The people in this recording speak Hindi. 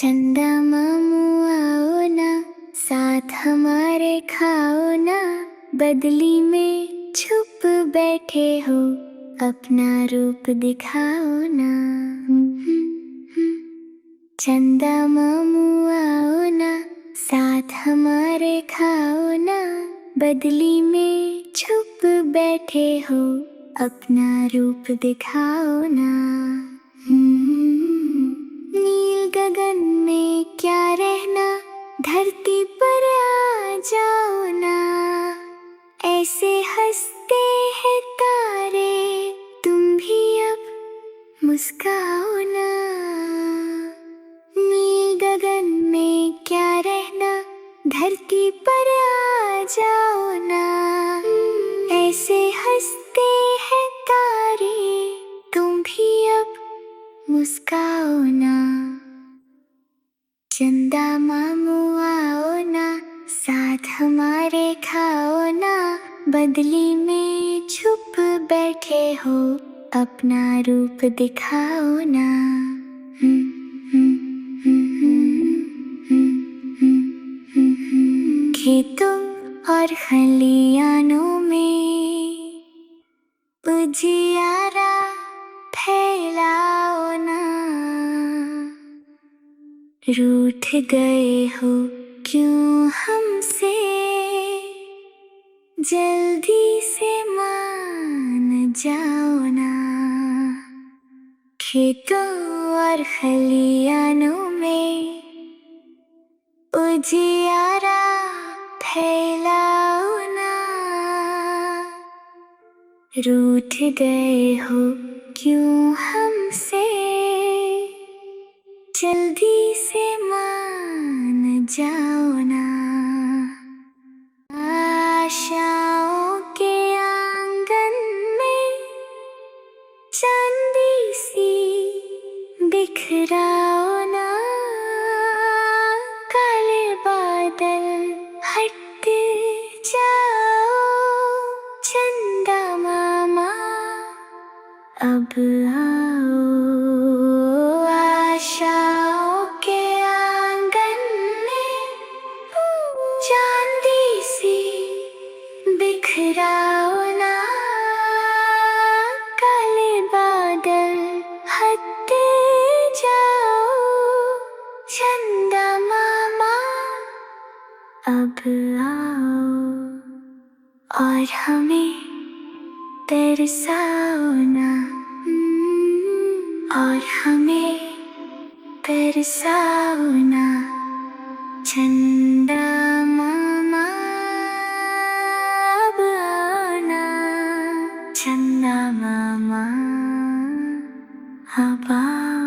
चंदा मामू आओ ना, साथ हमारे खाओ ना, बदली में छुप बैठे हो, अपना रूप दिखाओ ना। चंदा मामू आओ ना, साथ हमारे खाओ ना, बदली में छुप बैठे हो, अपना रूप दिखाओ ना। नील गगन में क्या रहना, धरती पर आ जाओ ना, ऐसे हंसते हैं तारे, तुम भी अब मुस्काओ ना। नील गगन में क्या रहना, धरती पर आ जाओ ना, ऐसे हंसते हैं तारे, तुम भी अब मुस्काओ ना। चंदा मामू आओ ना, साथ हमारे खाओ ना, बदली में छुप बैठे हो, अपना रूप दिखाओ ना। खेतों और खलियानों में उजियारा फैलाओ ना, रूठ गए हो क्यों हमसे, जल्दी से मान जाओ ना। खेतों और खलियानों में उजियारा फैलाओ ना, रूठ गए हो क्यों हमसे, जल्दी से मान जाओ ना। आशाओं के आंगन में चांदी सी बिखराओ ना, काले बादल हट जाओ, चंदा मामा अब आओ। आशाओं के आंगन में चांदी सी बिखराओ ना, काले बादल हट जाओ, चंदा मामा अब आओ, और हमें तरसाओ ना, और हमें तरसाओ ना, चंदा मामा अब आओ ना, चंदा मामा अब आओ।